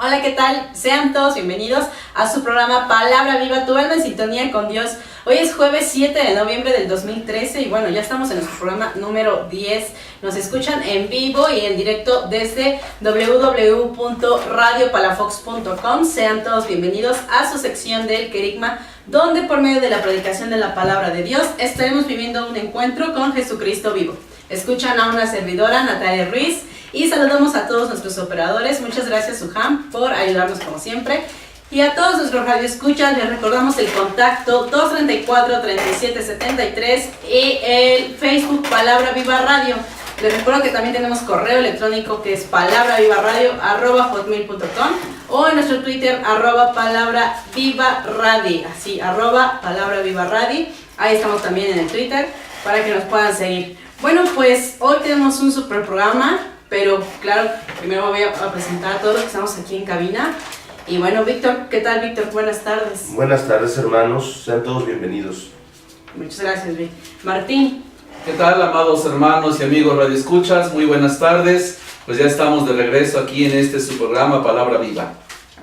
Hola, ¿qué tal? Sean todos bienvenidos a su programa Palabra Viva, tu alma en sintonía con Dios. Hoy es jueves 7 de noviembre del 2013 y bueno, ya estamos en nuestro programa número 10. Nos escuchan en vivo y en directo desde www.radiopalafox.com. Sean todos bienvenidos a su sección del Querigma, donde por medio de la predicación de la Palabra de Dios estaremos viviendo un encuentro con Jesucristo vivo. Escuchan a una servidora, Natalia Ruiz, y saludamos a todos nuestros operadores. Muchas gracias, Suham, por ayudarnos como siempre. Y a todos nuestros radioescuchas les recordamos el contacto 234-3773 y el Facebook Palabra Viva Radio. Les recuerdo que también tenemos correo electrónico que es palabravivarradio@hotmail.com o en nuestro Twitter @palabravivaradi, así @palabravivaradi. Ahí estamos también en el Twitter para que nos puedan seguir. Bueno, pues hoy tenemos un super programa, pero claro, primero voy a presentar a todos los que estamos aquí en cabina. Y bueno, Víctor, ¿qué tal, Víctor? Buenas tardes. Buenas tardes, hermanos, sean todos bienvenidos. Muchas gracias, Vic. Martín. ¿Qué tal, amados hermanos y amigos radioescuchas? Muy buenas tardes. Pues ya estamos de regreso aquí en su programa Palabra Viva.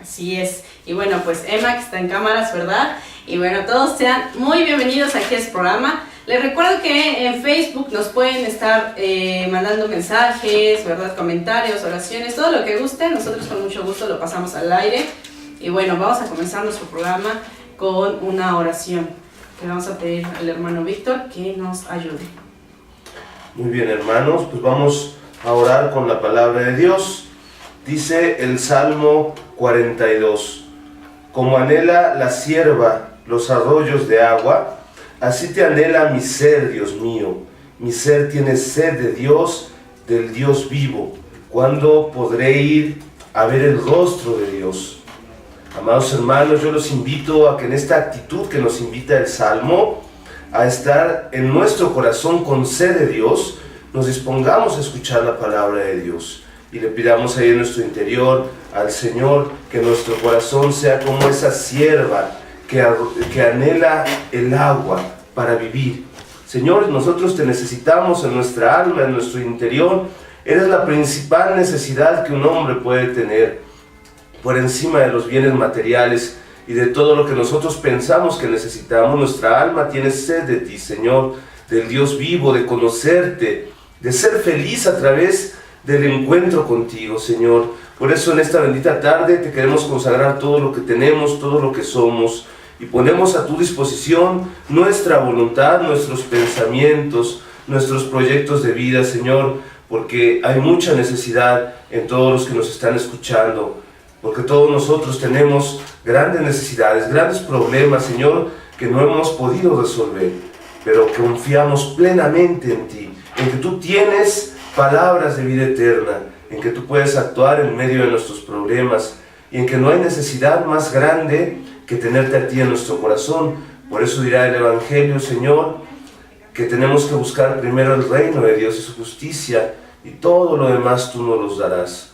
Así es. Y bueno, pues Emma, que está en cámaras, ¿verdad? Y bueno, todos sean muy bienvenidos aquí a este programa. Les recuerdo que en Facebook nos pueden estar mandando mensajes, ¿verdad? Comentarios, oraciones, todo lo que gusten. Nosotros con mucho gusto lo pasamos al aire. Y bueno, vamos a comenzar nuestro programa con una oración. Le vamos a pedir al hermano Víctor que nos ayude. Muy bien, hermanos, pues vamos a orar con la palabra de Dios. Dice el Salmo 42: Como anhela la sierva los arroyos de agua, así te anhela mi ser, Dios mío. Mi ser tiene sed de Dios, del Dios vivo. ¿Cuándo podré ir a ver el rostro de Dios? Amados hermanos, yo los invito a que en esta actitud que nos invita el Salmo, a estar en nuestro corazón con sed de Dios, nos dispongamos a escuchar la palabra de Dios. Y le pidamos ahí en nuestro interior al Señor que nuestro corazón sea como esa sierva que anhela el agua para vivir. Señor, nosotros te necesitamos en nuestra alma, en nuestro interior. Eres la principal necesidad que un hombre puede tener, por encima de los bienes materiales y de todo lo que nosotros pensamos que necesitamos. Nuestra alma tiene sed de ti, Señor, del Dios vivo, de conocerte, de ser feliz a través del encuentro contigo, Señor. Por eso en esta bendita tarde te queremos consagrar todo lo que tenemos, todo lo que somos, y ponemos a tu disposición nuestra voluntad, nuestros pensamientos, nuestros proyectos de vida, Señor, porque hay mucha necesidad en todos los que nos están escuchando, porque todos nosotros tenemos grandes necesidades, grandes problemas, Señor, que no hemos podido resolver, pero confiamos plenamente en ti, en que tú tienes palabras de vida eterna, en que tú puedes actuar en medio de nuestros problemas, y en que no hay necesidad más grande que tenerte a ti en nuestro corazón. Por eso dirá el Evangelio, Señor, que tenemos que buscar primero el reino de Dios y su justicia, y todo lo demás tú nos los darás.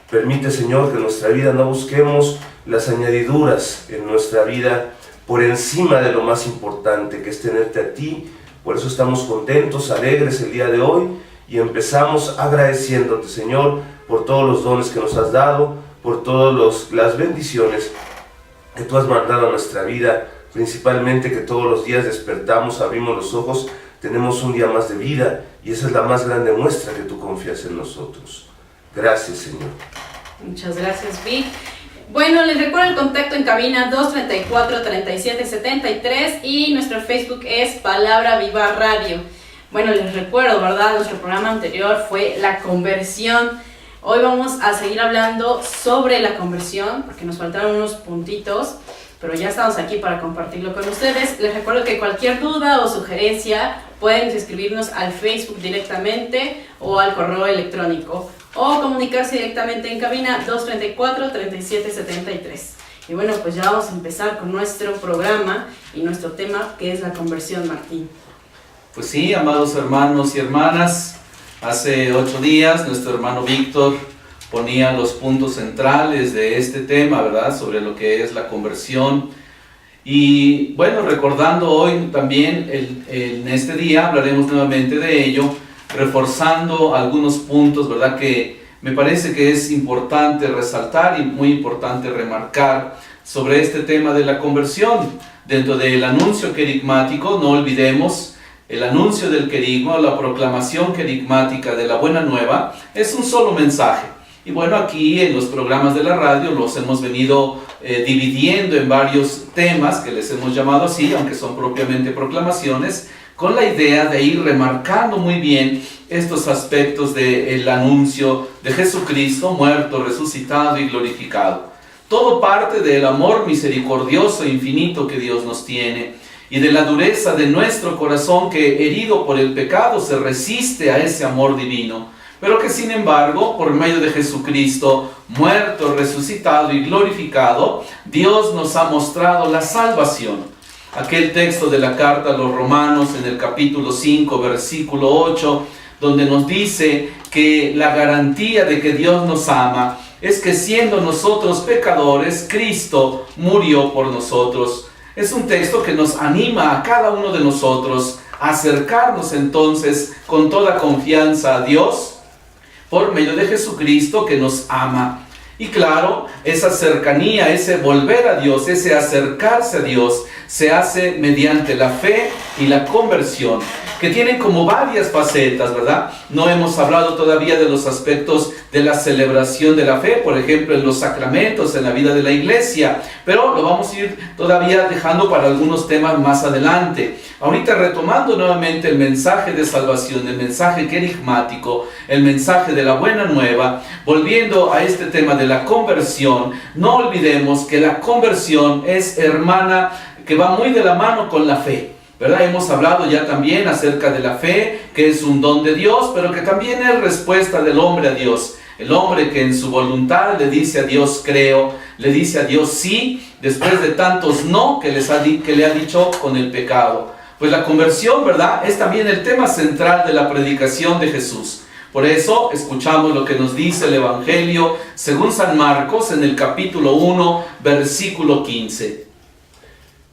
Permite, Señor, que en nuestra vida no busquemos las añadiduras en nuestra vida por encima de lo más importante, que es tenerte a ti. Por eso estamos contentos, alegres el día de hoy, y empezamos agradeciéndote, Señor, por todos los dones que nos has dado, por todas las bendiciones que tú has mandado a nuestra vida, principalmente que todos los días despertamos, abrimos los ojos, tenemos un día más de vida, y esa es la más grande muestra que tú confías en nosotros. Gracias, Señor. Muchas gracias, Vic. Bueno, les recuerdo el contacto en cabina 234-3773 y nuestro Facebook es Palabra Viva Radio. Bueno, les recuerdo, ¿verdad? Nuestro programa anterior fue la conversión. Hoy vamos a seguir hablando sobre la conversión, porque nos faltaron unos puntitos, pero ya estamos aquí para compartirlo con ustedes. Les recuerdo que cualquier duda o sugerencia pueden escribirnos al Facebook directamente o al correo electrónico, o comunicarse directamente en cabina 234-3773. Y bueno, pues ya vamos a empezar con nuestro programa y nuestro tema, que es la conversión, Martín. Pues sí, amados hermanos y hermanas, hace 8 días nuestro hermano Víctor ponía los puntos centrales de este tema, ¿verdad? Sobre lo que es la conversión. Y bueno, recordando hoy también, en este día hablaremos nuevamente de ello, reforzando algunos puntos, ¿verdad? Que me parece que es importante resaltar y muy importante remarcar sobre este tema de la conversión. Dentro del anuncio querigmático, no olvidemos, el anuncio del querigma, la proclamación querigmática de la buena nueva, es un solo mensaje. Y bueno, aquí en los programas de la radio los hemos venido dividiendo en varios temas que les hemos llamado así, aunque son propiamente proclamaciones, con la idea de ir remarcando muy bien estos aspectos del anuncio de Jesucristo muerto, resucitado y glorificado. Todo parte del amor misericordioso e infinito que Dios nos tiene y de la dureza de nuestro corazón que, herido por el pecado, se resiste a ese amor divino, pero que sin embargo, por medio de Jesucristo muerto, resucitado y glorificado, Dios nos ha mostrado la salvación. Aquel texto de la carta a los Romanos en el capítulo 5, versículo 8, donde nos dice que la garantía de que Dios nos ama es que siendo nosotros pecadores, Cristo murió por nosotros. Es un texto que nos anima a cada uno de nosotros a acercarnos entonces con toda confianza a Dios por medio de Jesucristo que nos ama. Y claro, esa cercanía, ese volver a Dios, ese acercarse a Dios, se hace mediante la fe y la conversión, que tienen como varias facetas, ¿verdad? No hemos hablado todavía de los aspectos de la celebración de la fe, por ejemplo, en los sacramentos, en la vida de la iglesia, pero lo vamos a ir todavía dejando para algunos temas más adelante. Ahorita retomando nuevamente el mensaje de salvación, el mensaje querigmático, el mensaje de la buena nueva, volviendo a este tema de la conversión, no olvidemos que la conversión es hermana, que va muy de la mano con la fe, ¿verdad? Hemos hablado ya también acerca de la fe, que es un don de Dios, pero que también es respuesta del hombre a Dios. El hombre que en su voluntad le dice a Dios creo, le dice a Dios sí, después de tantos no que le ha dicho con el pecado. Pues la conversión, ¿verdad?, es también el tema central de la predicación de Jesús. Por eso escuchamos lo que nos dice el Evangelio según San Marcos en el capítulo 1, versículo 15.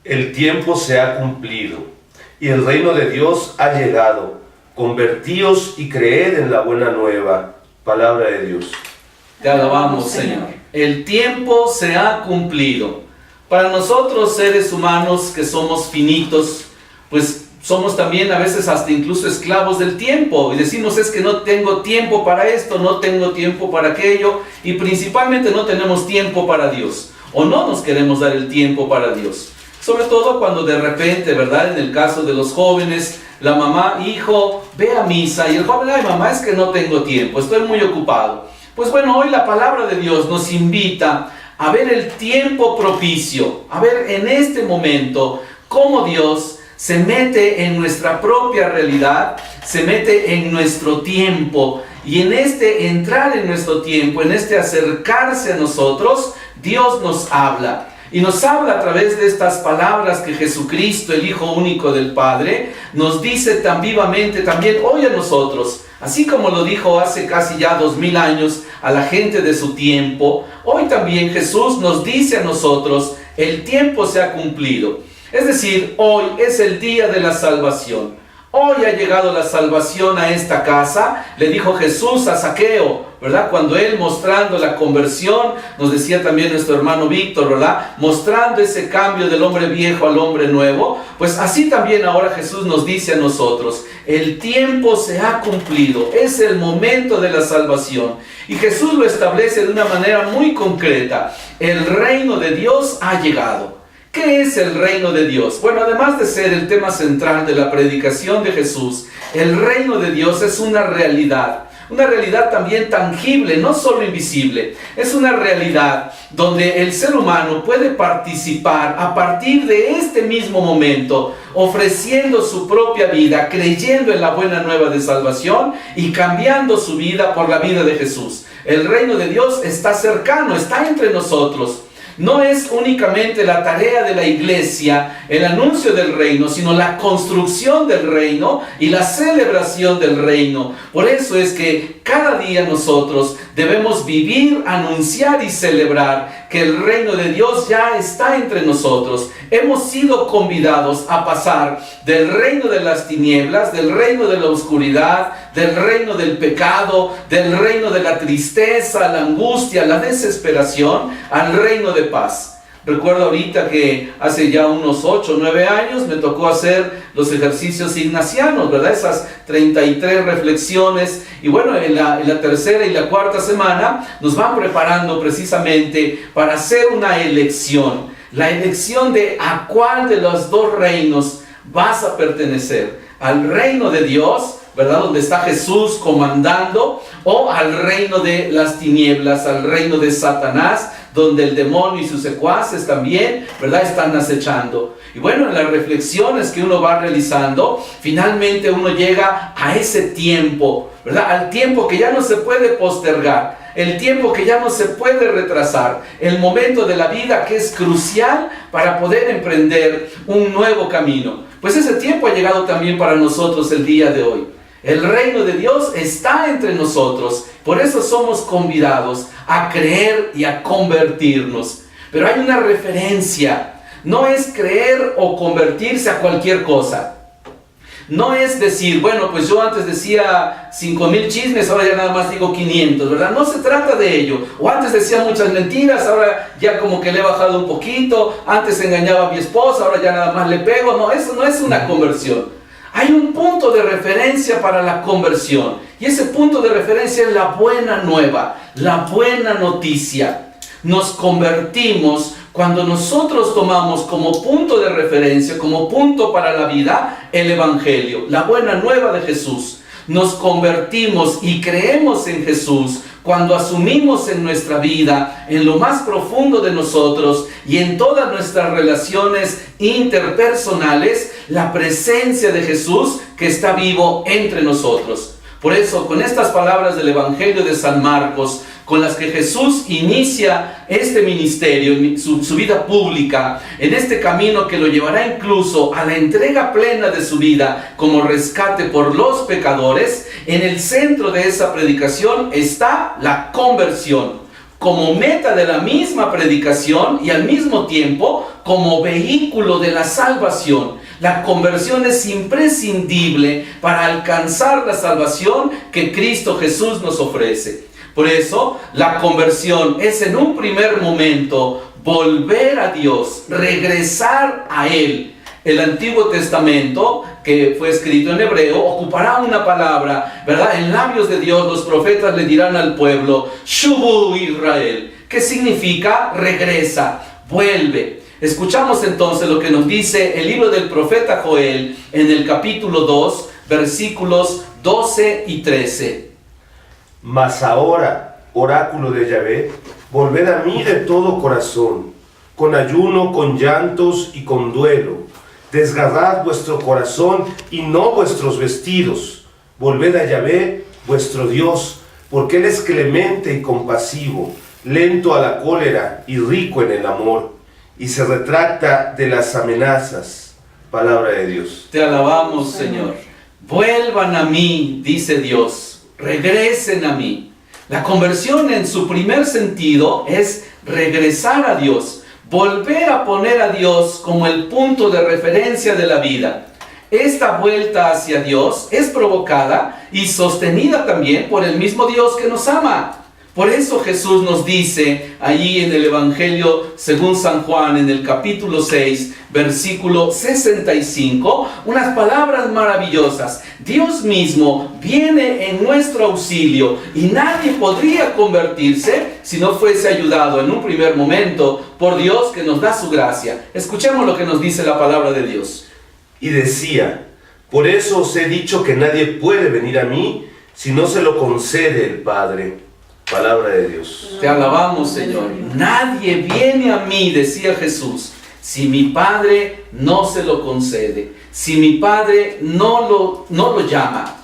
El tiempo se ha cumplido y el reino de Dios ha llegado. Convertíos y creed en la buena nueva. Palabra de Dios. Te alabamos, Señor. El tiempo se ha cumplido. Para nosotros, seres humanos que somos finitos, pues somos también a veces hasta incluso esclavos del tiempo. Y decimos, es que no tengo tiempo para esto, no tengo tiempo para aquello. Y principalmente no tenemos tiempo para Dios. O no nos queremos dar el tiempo para Dios. Sobre todo cuando de repente, ¿verdad?, en el caso de los jóvenes, la mamá, hijo, ve a misa, y el joven, ay mamá, es que no tengo tiempo, estoy muy ocupado. Pues bueno, hoy la palabra de Dios nos invita a ver el tiempo propicio, a ver en este momento cómo Dios se mete en nuestra propia realidad, se mete en nuestro tiempo, y en este entrar en nuestro tiempo, en este acercarse a nosotros, Dios nos habla. Y nos habla a través de estas palabras que Jesucristo, el Hijo único del Padre, nos dice tan vivamente también hoy a nosotros. Así como lo dijo hace casi ya 2000 años a la gente de su tiempo, hoy también Jesús nos dice a nosotros, el tiempo se ha cumplido. Es decir, hoy es el día de la salvación. Hoy ha llegado la salvación a esta casa, le dijo Jesús a Zaqueo, ¿verdad? Cuando él mostrando la conversión, nos decía también nuestro hermano Víctor, ¿verdad?, mostrando ese cambio del hombre viejo al hombre nuevo, pues así también ahora Jesús nos dice a nosotros, el tiempo se ha cumplido, es el momento de la salvación. Y Jesús lo establece de una manera muy concreta, el reino de Dios ha llegado. ¿Qué es el reino de Dios? Bueno, además de ser el tema central de la predicación de Jesús, el reino de Dios es una realidad también tangible, no solo invisible. Es una realidad donde el ser humano puede participar a partir de este mismo momento, ofreciendo su propia vida, creyendo en la buena nueva de salvación y cambiando su vida por la vida de Jesús. El reino de Dios está cercano, está entre nosotros. No es únicamente la tarea de la iglesia, el anuncio del reino, sino la construcción del reino y la celebración del reino. Por eso es que cada día nosotros debemos vivir, anunciar y celebrar que el reino de Dios ya está entre nosotros. Hemos sido convidados a pasar del reino de las tinieblas, del reino de la oscuridad, del reino del pecado, del reino de la tristeza, la angustia, la desesperación, al reino de paz. Recuerdo ahorita que hace ya unos 8 o 9 años me tocó hacer los ejercicios ignacianos, ¿verdad? Esas 33 reflexiones. Y bueno, en la tercera y la cuarta semana nos van preparando precisamente para hacer una elección. La elección de a cuál de los dos reinos vas a pertenecer. Al reino de Dios, ¿verdad? Donde está Jesús comandando, o al reino de las tinieblas, al reino de Satanás, donde el demonio y sus secuaces también, ¿verdad?, están acechando. Y bueno, en las reflexiones que uno va realizando, finalmente uno llega a ese tiempo, ¿verdad?, al tiempo que ya no se puede postergar, el tiempo que ya no se puede retrasar, el momento de la vida que es crucial para poder emprender un nuevo camino. Pues ese tiempo ha llegado también para nosotros el día de hoy. El reino de Dios está entre nosotros, por eso somos convidados a creer y a convertirnos. Pero hay una referencia, no es creer o convertirse a cualquier cosa. No es decir, bueno, pues yo antes decía 5,000 chismes, ahora ya nada más digo 500, ¿verdad? No se trata de ello. O antes decía muchas mentiras, ahora ya como que le he bajado un poquito. Antes engañaba a mi esposa, ahora ya nada más le pego. No, eso no es una conversión. Hay un punto de referencia para la conversión. Y ese punto de referencia es la buena nueva, la buena noticia. Nos convertimos cuando nosotros tomamos como punto de referencia, como punto para la vida, el Evangelio, la buena nueva de Jesús. Nos convertimos y creemos en Jesús cuando asumimos en nuestra vida, en lo más profundo de nosotros y en todas nuestras relaciones interpersonales, la presencia de Jesús que está vivo entre nosotros. Por eso, con estas palabras del Evangelio de San Marcos, con las que Jesús inicia este ministerio, su vida pública, en este camino que lo llevará incluso a la entrega plena de su vida como rescate por los pecadores, en el centro de esa predicación está la conversión, como meta de la misma predicación y al mismo tiempo como vehículo de la salvación. La conversión es imprescindible para alcanzar la salvación que Cristo Jesús nos ofrece. Por eso, la conversión es en un primer momento volver a Dios, regresar a Él. El Antiguo Testamento, que fue escrito en hebreo, ocupará una palabra, ¿verdad? En labios de Dios los profetas le dirán al pueblo, Shubu Israel, que significa regresa, vuelve. Escuchamos entonces lo que nos dice el libro del profeta Joel en el capítulo 2, versículos 12 y 13. Mas ahora, oráculo de Yahvé, volved a mí de todo corazón, con ayuno, con llantos y con duelo. Desgarrad vuestro corazón y no vuestros vestidos. Volved a Yahvé, vuestro Dios, porque Él es clemente y compasivo, lento a la cólera y rico en el amor, y se retracta de las amenazas. Palabra de Dios. Te alabamos, Señor. Vuelvan a mí, dice Dios. Regresen a mí. La conversión en su primer sentido es regresar a Dios, volver a poner a Dios como el punto de referencia de la vida. Esta vuelta hacia Dios es provocada y sostenida también por el mismo Dios que nos ama. Por eso Jesús nos dice allí en el Evangelio según San Juan, en el capítulo 6, versículo 65, unas palabras maravillosas. Dios mismo viene en nuestro auxilio y nadie podría convertirse si no fuese ayudado en un primer momento por Dios que nos da su gracia. Escuchemos lo que nos dice la palabra de Dios. Y decía, por eso os he dicho que nadie puede venir a mí si no se lo concede el Padre. Palabra de Dios. Te alabamos, Señor. Nadie viene a mí, decía Jesús, si mi Padre no se lo concede, si mi Padre no lo llama.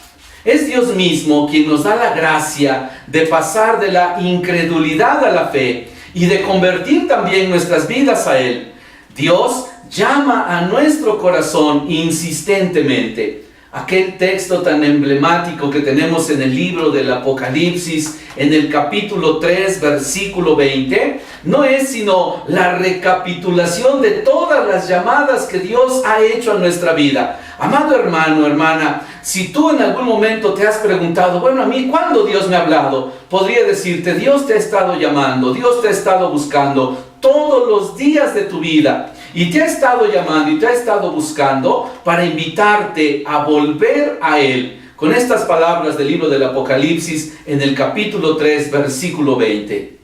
Es Dios mismo quien nos da la gracia de pasar de la incredulidad a la fe y de convertir también nuestras vidas a Él. Dios llama a nuestro corazón insistentemente. aquel texto tan emblemático que tenemos en el libro del Apocalipsis, en el capítulo 3, versículo 20, no es sino la recapitulación de todas las llamadas que Dios ha hecho a nuestra vida. Amado hermano, hermana, si tú en algún momento te has preguntado, bueno, a mí, ¿cuándo Dios me ha hablado? Podría decirte, Dios te ha estado llamando, Dios te ha estado buscando todos los días de tu vida. Y te ha estado llamando y te ha estado buscando para invitarte a volver a Él. Con estas palabras del libro del Apocalipsis en el capítulo 3, versículo 20.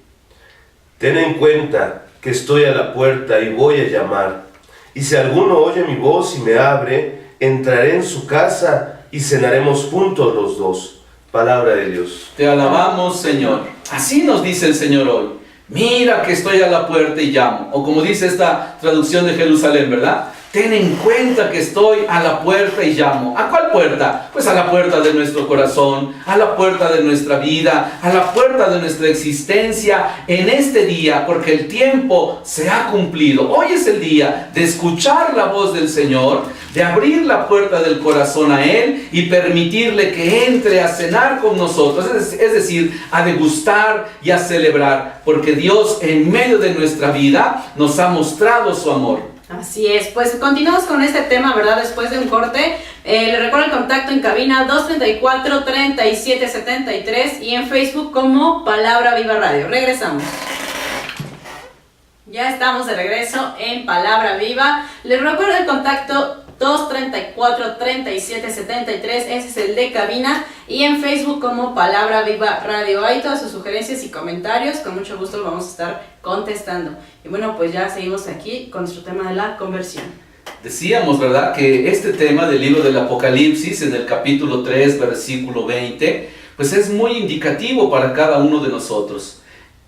Ten en cuenta que estoy a la puerta y voy a llamar. Y si alguno oye mi voz y me abre, entraré en su casa y cenaremos juntos los dos. Palabra de Dios. Te alabamos, Señor. Así nos dice el Señor hoy. Mira que estoy a la puerta y llamo. O como dice esta traducción de Jerusalén, ¿verdad? Ten en cuenta que estoy a la puerta y llamo. ¿A cuál puerta? Pues a la puerta de nuestro corazón, a la puerta de nuestra vida, a la puerta de nuestra existencia en este día, porque el tiempo se ha cumplido. Hoy es el día de escuchar la voz del Señor, de abrir la puerta del corazón a Él y permitirle que entre a cenar con nosotros, es decir, a degustar y a celebrar, porque Dios en medio de nuestra vida nos ha mostrado su amor. Así es, pues continuamos con este tema, ¿verdad? Después de un corte, le recuerdo el contacto en cabina 234-3773 y en Facebook como Palabra Viva Radio. Regresamos. Ya estamos de regreso en Palabra Viva. Les recuerdo el contacto 234-3773, ese es el de cabina, y en Facebook como Palabra Viva Radio. Ahí todas sus sugerencias y comentarios, con mucho gusto los vamos a estar contestando. Y bueno, pues ya seguimos aquí con nuestro tema de la conversión. Decíamos, ¿verdad?, que este tema del libro del Apocalipsis, en el capítulo 3, versículo 20, pues es muy indicativo para cada uno de nosotros.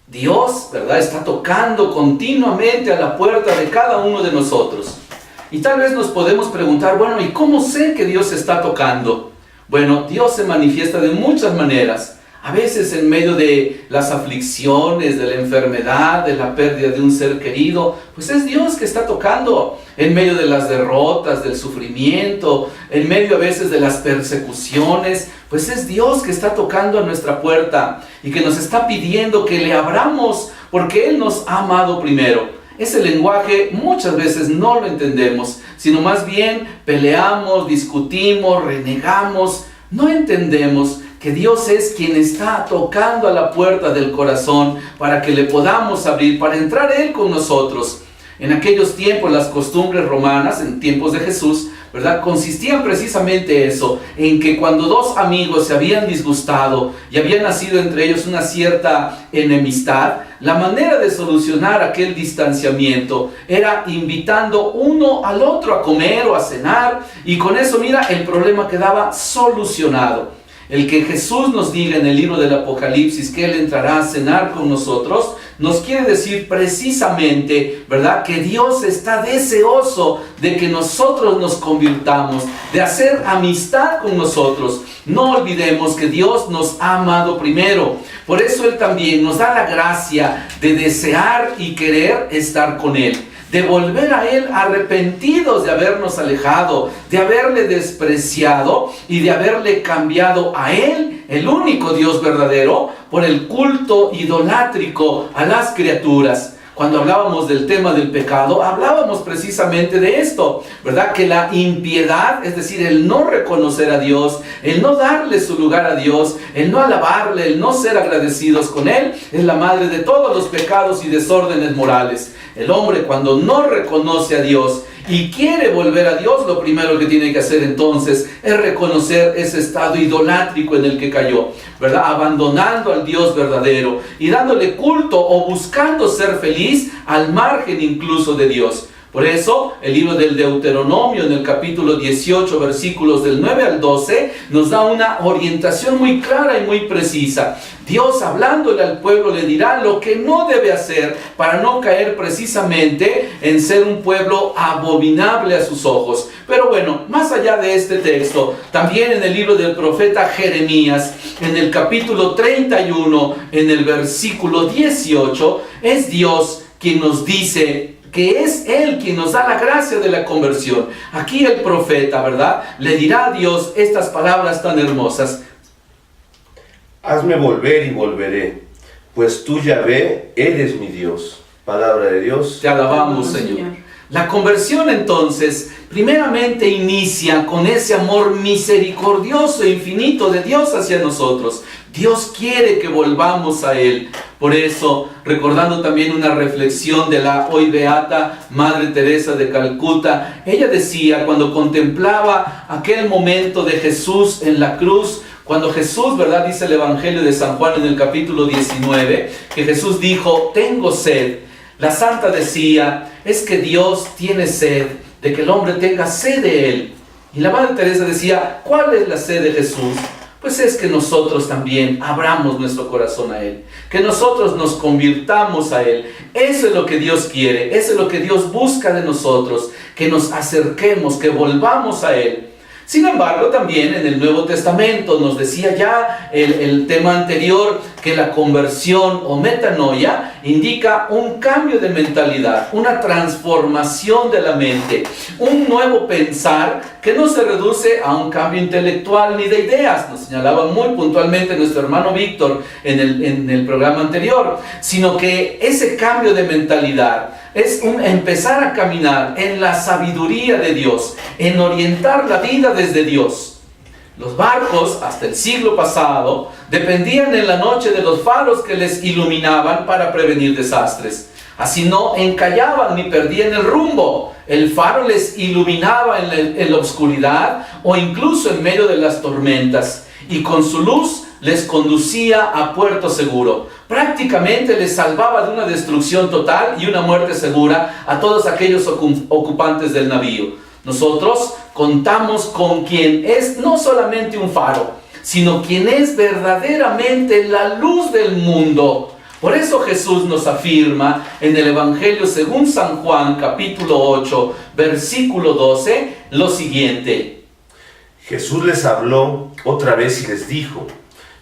Dios, ¿verdad?, está tocando continuamente a la puerta de cada uno de nosotros. Y tal vez nos podemos preguntar, bueno, ¿y cómo sé que Dios está tocando? Bueno, Dios se manifiesta de muchas maneras. A veces en medio de las aflicciones, de la enfermedad, de la pérdida de un ser querido, pues es Dios que está tocando. En medio de las derrotas, del sufrimiento, en medio a veces de las persecuciones, pues es Dios que está tocando a nuestra puerta y que nos está pidiendo que le abramos porque Él nos ha amado primero. Ese lenguaje muchas veces no lo entendemos, sino más bien peleamos, discutimos, renegamos. No entendemos que Dios es quien está tocando a la puerta del corazón para que le podamos abrir, para entrar Él con nosotros. En aquellos tiempos, las costumbres romanas, en tiempos de Jesús, ¿verdad?, consistían precisamente eso, en que cuando dos amigos se habían disgustado y había nacido entre ellos una cierta enemistad, la manera de solucionar aquel distanciamiento era invitando uno al otro a comer o a cenar, y con eso, mira, el problema quedaba solucionado. El que Jesús nos diga en el libro del Apocalipsis que Él entrará a cenar con nosotros, nos quiere decir precisamente, ¿verdad?, que Dios está deseoso de que nosotros nos convirtamos, de hacer amistad con nosotros. No olvidemos que Dios nos ha amado primero. Por eso Él también nos da la gracia de desear y querer estar con Él, de volver a Él arrepentidos de habernos alejado, de haberle despreciado y de haberle cambiado a Él, el único Dios verdadero, por el culto idolátrico a las criaturas. Cuando hablábamos del tema del pecado, hablábamos precisamente de esto, ¿verdad? Que la impiedad, es decir, el no reconocer a Dios, el no darle su lugar a Dios, el no alabarle, el no ser agradecidos con Él, es la madre de todos los pecados y desórdenes morales. El hombre, cuando no reconoce a Dios y quiere volver a Dios, lo primero que tiene que hacer entonces es reconocer ese estado idolátrico en el que cayó, ¿verdad? Abandonando al Dios verdadero y dándole culto o buscando ser feliz al margen incluso de Dios. Por eso, el libro del Deuteronomio, en el capítulo 18, versículos del 9 al 12, nos da una orientación muy clara y muy precisa. Dios, hablándole al pueblo, le dirá lo que no debe hacer para no caer precisamente en ser un pueblo abominable a sus ojos. Pero bueno, más allá de este texto, también en el libro del profeta Jeremías, en el capítulo 31, en el versículo 18, es Dios quien nos dice que es Él quien nos da la gracia de la conversión. Aquí el profeta, ¿verdad?, le dirá a Dios estas palabras tan hermosas. Hazme volver y volveré, pues tú, Yahvé, eres mi Dios. Palabra de Dios. Te alabamos, Señor. La conversión entonces, primeramente inicia con ese amor misericordioso e infinito de Dios hacia nosotros. Dios quiere que volvamos a Él. Por eso, recordando también una reflexión de la hoy beata Madre Teresa de Calcuta, ella decía, cuando contemplaba aquel momento de Jesús en la cruz, cuando Jesús, ¿verdad?, dice el Evangelio de San Juan en el capítulo 19, que Jesús dijo, tengo sed. La santa decía, es que Dios tiene sed de que el hombre tenga sed de Él. Y la Madre Teresa decía, ¿cuál es la sed de Jesús? Pues es que nosotros también abramos nuestro corazón a Él, que nosotros nos convirtamos a Él. Eso es lo que Dios quiere, eso es lo que Dios busca de nosotros, que nos acerquemos, que volvamos a Él. Sin embargo, también en el Nuevo Testamento nos decía ya el tema anterior que la conversión o metanoia indica un cambio de mentalidad, una transformación de la mente, un nuevo pensar que no se reduce a un cambio intelectual ni de ideas, nos señalaba muy puntualmente nuestro hermano Víctor en el programa anterior, sino que ese cambio de mentalidad es empezar a caminar en la sabiduría de Dios, en orientar la vida desde Dios. Los barcos, hasta el siglo pasado, dependían en la noche de los faros que les iluminaban para prevenir desastres. Así no encallaban ni perdían el rumbo. El faro les iluminaba en la oscuridad o incluso en medio de las tormentas. Y con su luz les conducía a puerto seguro. Prácticamente les salvaba de una destrucción total y una muerte segura a todos aquellos ocupantes del navío. Nosotros contamos con quien es no solamente un faro, sino quien es verdaderamente la luz del mundo. Por eso Jesús nos afirma en el Evangelio según San Juan, capítulo 8, versículo 12, lo siguiente. Jesús les habló otra vez y les dijo,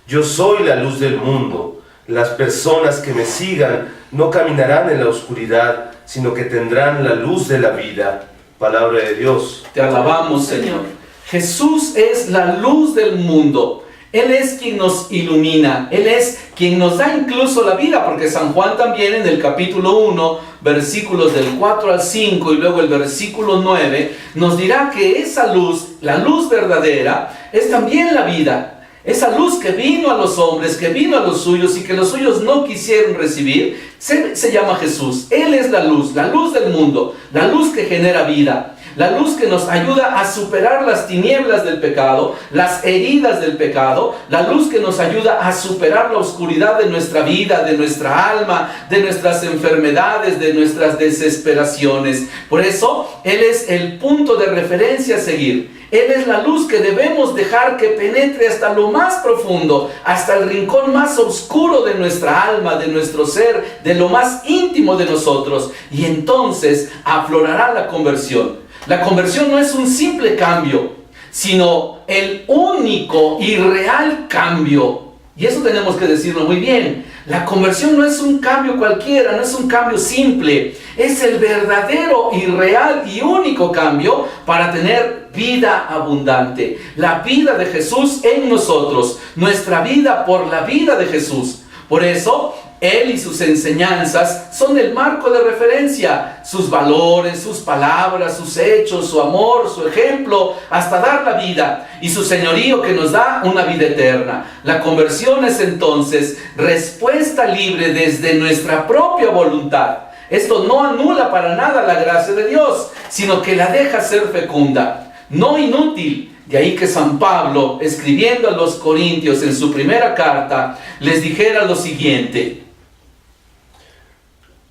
yo soy la luz del mundo. Las personas que me sigan no caminarán en la oscuridad, sino que tendrán la luz de la vida. Palabra de Dios. Te alabamos, Señor. Jesús es la luz del mundo. Él es quien nos ilumina. Él es quien nos da incluso la vida, porque San Juan también en el capítulo 1, versículos del 4 al 5 y luego el versículo 9, nos dirá que esa luz, la luz verdadera, es también la vida. Esa luz que vino a los hombres, que vino a los suyos y que los suyos no quisieron recibir, se llama Jesús. Él es la luz del mundo, la luz que genera vida, la luz que nos ayuda a superar las tinieblas del pecado, las heridas del pecado, la luz que nos ayuda a superar la oscuridad de nuestra vida, de nuestra alma, de nuestras enfermedades, de nuestras desesperaciones. Por eso, Él es el punto de referencia a seguir. Él es la luz que debemos dejar que penetre hasta lo más profundo, hasta el rincón más oscuro de nuestra alma, de nuestro ser, de lo más íntimo de nosotros. Y entonces aflorará la conversión. La conversión no es un simple cambio, sino el único y real cambio. Y eso tenemos que decirlo muy bien. La conversión no es un cambio cualquiera, no es un cambio simple. Es el verdadero y real y único cambio para tener vida abundante. La vida de Jesús en nosotros. Nuestra vida por la vida de Jesús. Por eso, Él y sus enseñanzas son el marco de referencia. Sus valores, sus palabras, sus hechos, su amor, su ejemplo, hasta dar la vida. Y su señorío que nos da una vida eterna. La conversión es entonces respuesta libre desde nuestra propia voluntad. Esto no anula para nada la gracia de Dios, sino que la deja ser fecunda, no inútil. De ahí que San Pablo, escribiendo a los Corintios en su primera carta, les dijera lo siguiente.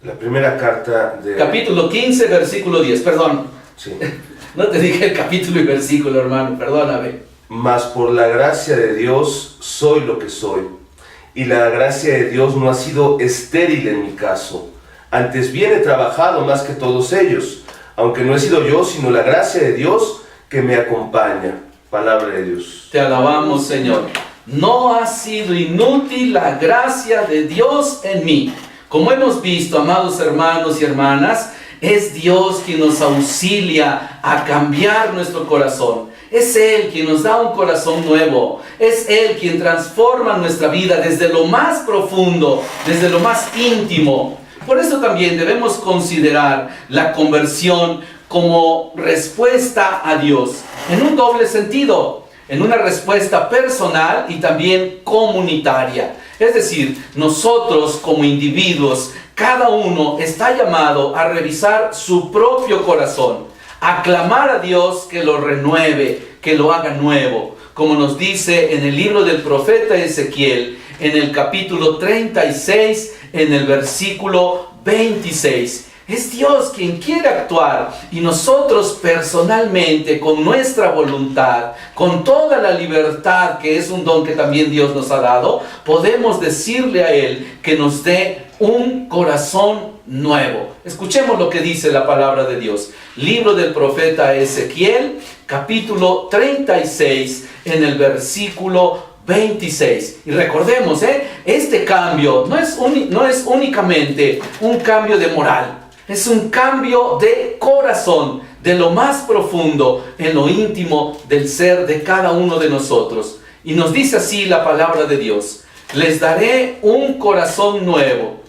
La primera carta de... Capítulo 15, versículo 10, perdón. Sí. No te dije el capítulo y versículo, hermano, perdóname. Mas por la gracia de Dios soy lo que soy. Y la gracia de Dios no ha sido estéril en mi caso. Antes bien he trabajado más que todos ellos, aunque no he sido yo, sino la gracia de Dios que me acompaña. Palabra de Dios. Te alabamos, Señor. No ha sido inútil la gracia de Dios en mí. Como hemos visto, amados hermanos y hermanas, Es Dios quien nos auxilia a cambiar nuestro corazón. Es Él quien nos da un corazón nuevo. Es Él quien transforma nuestra vida desde lo más profundo, desde lo más íntimo. Por eso también debemos considerar la conversión como respuesta a Dios, en un doble sentido, en una respuesta personal y también comunitaria. Es decir, nosotros como individuos, cada uno está llamado a revisar su propio corazón, a clamar a Dios que lo renueve, que lo haga nuevo, como nos dice en el libro del profeta Ezequiel, en el capítulo 36, en el versículo 26. Es Dios quien quiere actuar y nosotros personalmente, con nuestra voluntad, con toda la libertad que es un don que también Dios nos ha dado, podemos decirle a Él que nos dé un corazón nuevo. Escuchemos lo que dice la palabra de Dios. Libro del profeta Ezequiel, capítulo 36, en el versículo 26. Y recordemos, este cambio no es únicamente un cambio de moral. Es un cambio de corazón, de lo más profundo, en lo íntimo del ser de cada uno de nosotros. Y nos dice así la palabra de Dios: les daré un corazón nuevo,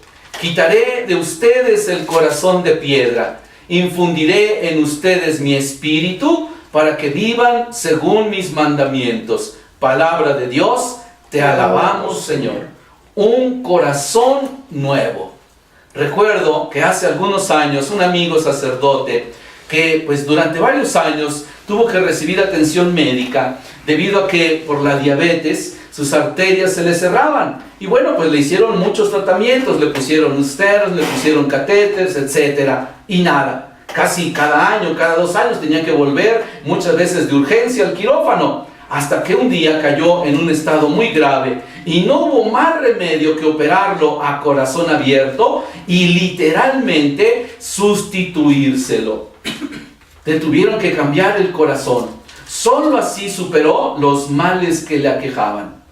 quitaré de ustedes el corazón de piedra, infundiré en ustedes mi espíritu para que vivan según mis mandamientos. Palabra de Dios, te alabamos, Señor. Un corazón nuevo. Recuerdo que hace algunos años un amigo sacerdote que pues durante varios años tuvo que recibir atención médica debido a que por la diabetes sus arterias se le cerraban. Y bueno, pues le hicieron muchos tratamientos, le pusieron esteros, le pusieron catéteres, etcétera, y nada. Casi cada año, cada 2 años tenía que volver, muchas veces de urgencia, al quirófano. Hasta que un día cayó en un estado muy grave y no hubo más remedio que operarlo a corazón abierto y literalmente sustituírselo. Le tuvieron que cambiar el corazón. Solo así superó los males que le aquejaban.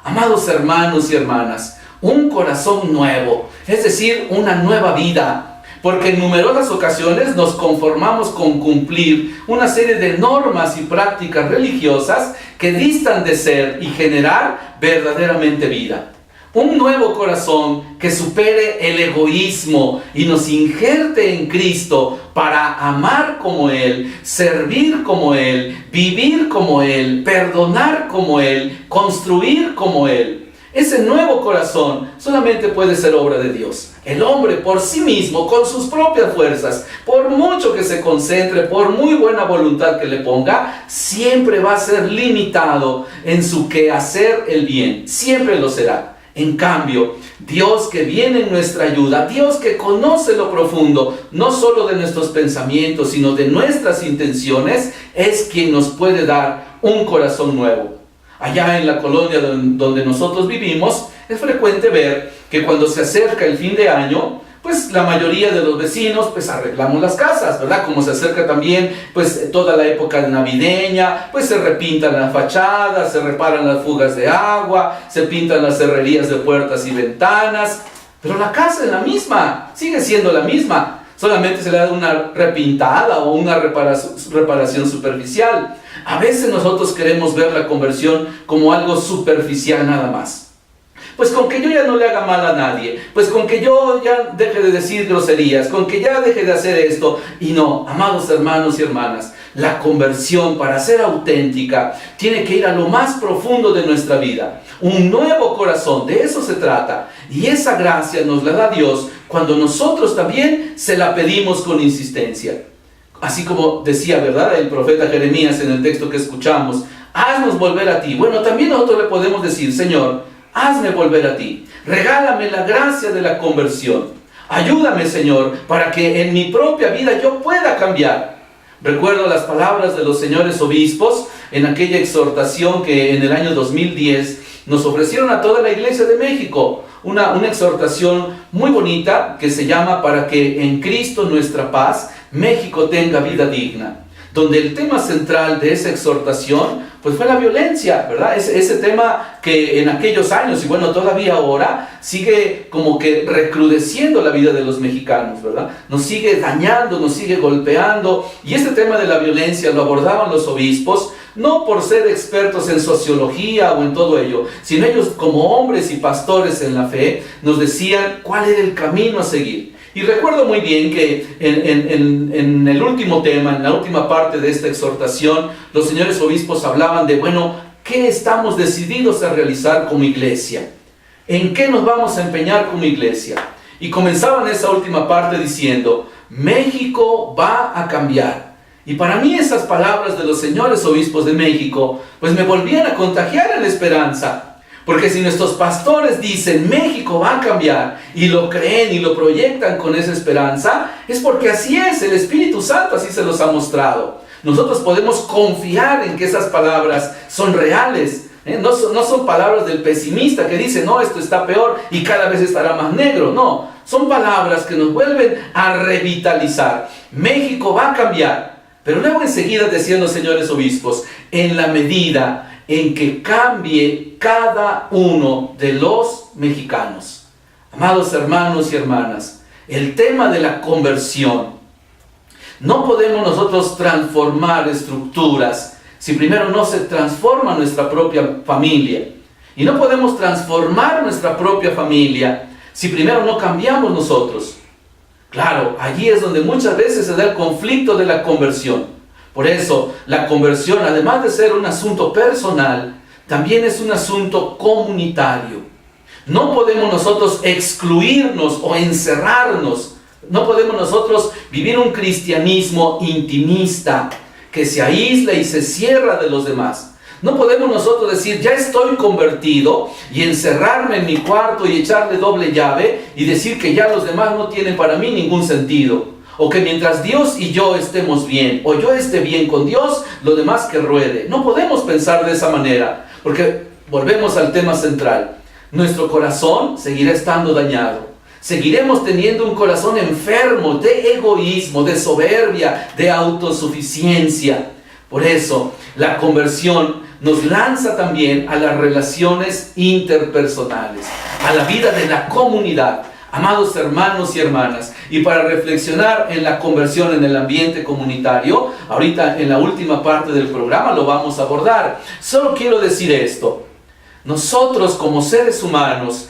Amados hermanos y hermanas, un corazón nuevo, es decir, una nueva vida. Porque en numerosas ocasiones nos conformamos con cumplir una serie de normas y prácticas religiosas que distan de ser y generar verdaderamente vida. Un nuevo corazón que supere el egoísmo y nos injerte en Cristo para amar como Él, servir como Él, vivir como Él, perdonar como Él, construir como Él. Ese nuevo corazón solamente puede ser obra de Dios. El hombre por sí mismo, con sus propias fuerzas, por mucho que se concentre, por muy buena voluntad que le ponga, siempre va a ser limitado en su quehacer el bien. Siempre lo será. En cambio, Dios que viene en nuestra ayuda, Dios que conoce lo profundo, no solo de nuestros pensamientos, sino de nuestras intenciones, es quien nos puede dar un corazón nuevo. Allá en la colonia donde nosotros vivimos, es frecuente ver que cuando se acerca el fin de año, pues la mayoría de los vecinos pues arreglamos las casas, ¿verdad? Como se acerca también pues toda la época navideña, pues se repintan las fachadas, se reparan las fugas de agua, se pintan las herrerías de puertas y ventanas, pero la casa es la misma, sigue siendo la misma, solamente se le da una repintada o una reparación superficial. A veces nosotros queremos ver la conversión como algo superficial nada más. Pues con que yo ya no le haga mal a nadie, pues con que yo ya deje de decir groserías, con que ya deje de hacer esto. Y no, amados hermanos y hermanas, la conversión para ser auténtica tiene que ir a lo más profundo de nuestra vida. Un nuevo corazón, de eso se trata. Y esa gracia nos la da Dios cuando nosotros también se la pedimos con insistencia. Así como decía, ¿verdad?, el profeta Jeremías en el texto que escuchamos, haznos volver a ti. Bueno, también nosotros le podemos decir, Señor, hazme volver a ti. Regálame la gracia de la conversión. Ayúdame, Señor, para que en mi propia vida yo pueda cambiar. Recuerdo las palabras de los señores obispos en aquella exhortación que en el año 2010 nos ofrecieron a toda la Iglesia de México. Una exhortación muy bonita que se llama Para que en Cristo nuestra paz, México tenga vida digna. Donde el tema central de esa exhortación pues fue la violencia, ¿verdad? Ese tema que en aquellos años, y bueno, todavía ahora, sigue como que recrudeciendo la vida de los mexicanos, ¿verdad? Nos sigue dañando, nos sigue golpeando, y este tema de la violencia lo abordaban los obispos, no por ser expertos en sociología o en todo ello, sino ellos como hombres y pastores en la fe, nos decían cuál era el camino a seguir. Y recuerdo muy bien que en el último tema, en la última parte de esta exhortación, los señores obispos hablaban de, bueno, ¿qué estamos decididos a realizar como iglesia? ¿En qué nos vamos a empeñar como iglesia? Y comenzaban esa última parte diciendo, México va a cambiar. Y para mí esas palabras de los señores obispos de México, pues me volvían a contagiar en la esperanza. Porque si nuestros pastores dicen México va a cambiar y lo creen y lo proyectan con esa esperanza, es porque así es, el Espíritu Santo así se los ha mostrado. Nosotros podemos confiar en que esas palabras son reales. No son palabras del pesimista que dice, no, esto está peor y cada vez estará más negro. No, son palabras que nos vuelven a revitalizar. México va a cambiar. Pero luego enseguida decían los señores obispos, en la medida en que cambie cada uno de los mexicanos. Amados hermanos y hermanas, el tema de la conversión. No podemos nosotros transformar estructuras si primero no se transforma nuestra propia familia. Y no podemos transformar nuestra propia familia si primero no cambiamos nosotros. Claro, allí es donde muchas veces se da el conflicto de la conversión. Por eso, la conversión, además de ser un asunto personal, también es un asunto comunitario. No podemos nosotros excluirnos o encerrarnos. No podemos nosotros vivir un cristianismo intimista que se aísla y se cierra de los demás. No podemos nosotros decir, ya estoy convertido, y encerrarme en mi cuarto y echarle doble llave y decir que ya los demás no tienen para mí ningún sentido. O que mientras Dios y yo estemos bien, o yo esté bien con Dios, lo demás que ruede. No podemos pensar de esa manera, porque volvemos al tema central. Nuestro corazón seguirá estando dañado. Seguiremos teniendo un corazón enfermo de egoísmo, de soberbia, de autosuficiencia. Por eso, la conversión nos lanza también a las relaciones interpersonales, a la vida de la comunidad. Amados hermanos y hermanas, y para reflexionar en la conversión en el ambiente comunitario, ahorita en la última parte del programa lo vamos a abordar. Solo quiero decir esto: nosotros como seres humanos,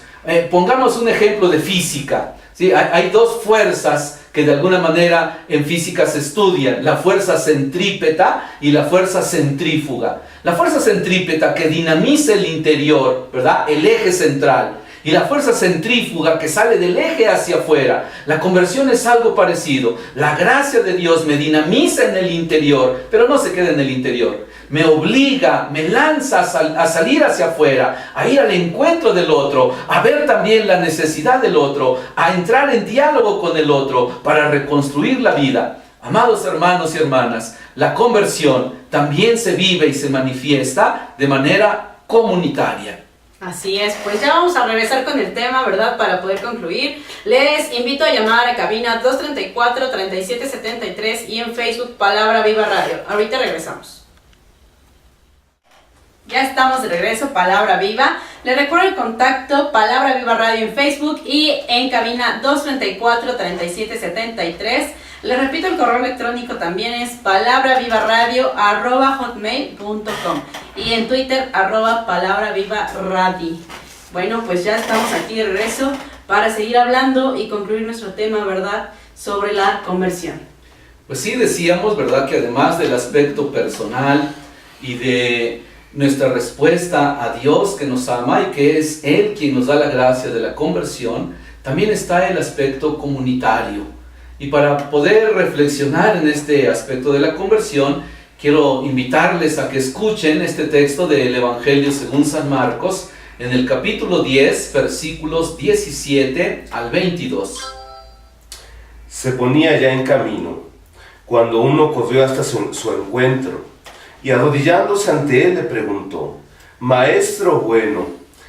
pongamos un ejemplo de física, ¿sí? Hay dos fuerzas que de alguna manera en física se estudian, la fuerza centrípeta y la fuerza centrífuga. La fuerza centrípeta que dinamiza el interior, ¿verdad? El eje central. Y la fuerza centrífuga que sale del eje hacia afuera. La conversión es algo parecido. La gracia de Dios me dinamiza en el interior, pero no se queda en el interior. Me obliga, me lanza a salir hacia afuera, a ir al encuentro del otro, a ver también la necesidad del otro, a entrar en diálogo con el otro para reconstruir la vida. Amados hermanos y hermanas, la conversión también se vive y se manifiesta de manera comunitaria. Así es, pues ya vamos a regresar con el tema, ¿verdad? Para poder concluir, les invito a llamar a cabina 234-3773 y en Facebook Palabra Viva Radio. Ahorita regresamos. Ya estamos de regreso, Palabra Viva. Les recuerdo el contacto Palabra Viva Radio en Facebook y en cabina 234-3773. Les repito, el correo electrónico también es palabravivarradio@hotmail.com y en Twitter @palabravivaradi. Bueno, pues ya estamos aquí de regreso para seguir hablando y concluir nuestro tema, ¿verdad?, sobre la conversión. Pues sí, decíamos, ¿verdad?, que además del aspecto personal y de nuestra respuesta a Dios que nos ama y que es Él quien nos da la gracia de la conversión, también está el aspecto comunitario. Y para poder reflexionar en este aspecto de la conversión, quiero invitarles a que escuchen este texto del Evangelio según San Marcos, en el capítulo 10, versículos 17 al 22. Se ponía ya en camino, cuando uno corrió hasta su encuentro, y arrodillándose ante él le preguntó: Maestro bueno,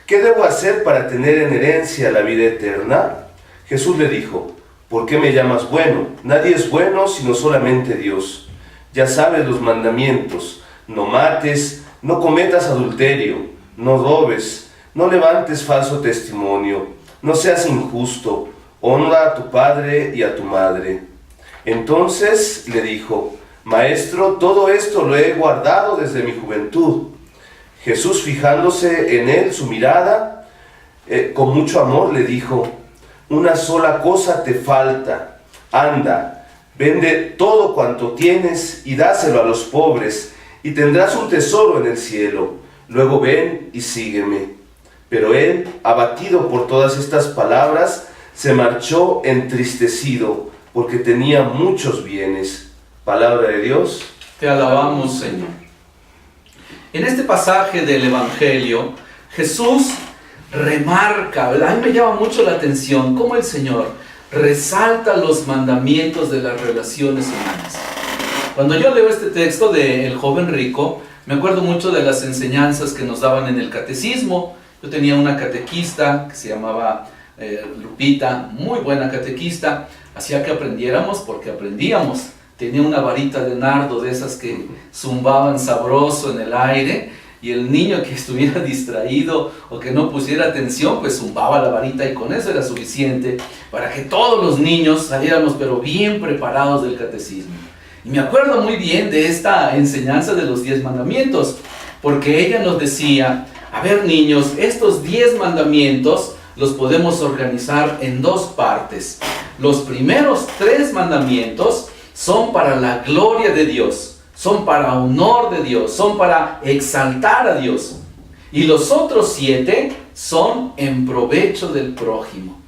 ¿qué debo hacer para tener en herencia la vida eterna? Jesús le dijo: ¿Por qué me llamas bueno? Nadie es bueno sino solamente Dios. Ya sabes los mandamientos: no mates, no cometas adulterio, no robes, no levantes falso testimonio, no seas injusto, honra a tu padre y a tu madre. Entonces le dijo: Maestro, todo esto lo he guardado desde mi juventud. Jesús, fijándose en él su mirada, con mucho amor le dijo: una sola cosa te falta. Anda, vende todo cuanto tienes y dáselo a los pobres, y tendrás un tesoro en el cielo. Luego ven y sígueme. Pero él, abatido por todas estas palabras, se marchó entristecido, porque tenía muchos bienes. Palabra de Dios. Te alabamos, Señor. En este pasaje del Evangelio, Jesús remarca, ¿verdad? A mí me llama mucho la atención cómo el Señor resalta los mandamientos de las relaciones humanas. Cuando yo leo este texto del joven rico, me acuerdo mucho de las enseñanzas que nos daban en el catecismo. Yo tenía una catequista que se llamaba Lupita, muy buena catequista, hacía que aprendiéramos porque aprendíamos. Tenía una varita de nardo de esas que zumbaban sabroso en el aire, y el niño que estuviera distraído o que no pusiera atención, pues zumbaba la varita, y con eso era suficiente para que todos los niños saliéramos pero bien preparados del catecismo. Y me acuerdo muy bien de esta enseñanza de los 10 mandamientos, porque ella nos decía: a ver, niños, estos 10 mandamientos los podemos organizar en 2 partes. Los primeros 3 mandamientos son para la gloria de Dios, son para honor de Dios, son para exaltar a Dios. Y los otros 7 son en provecho del prójimo.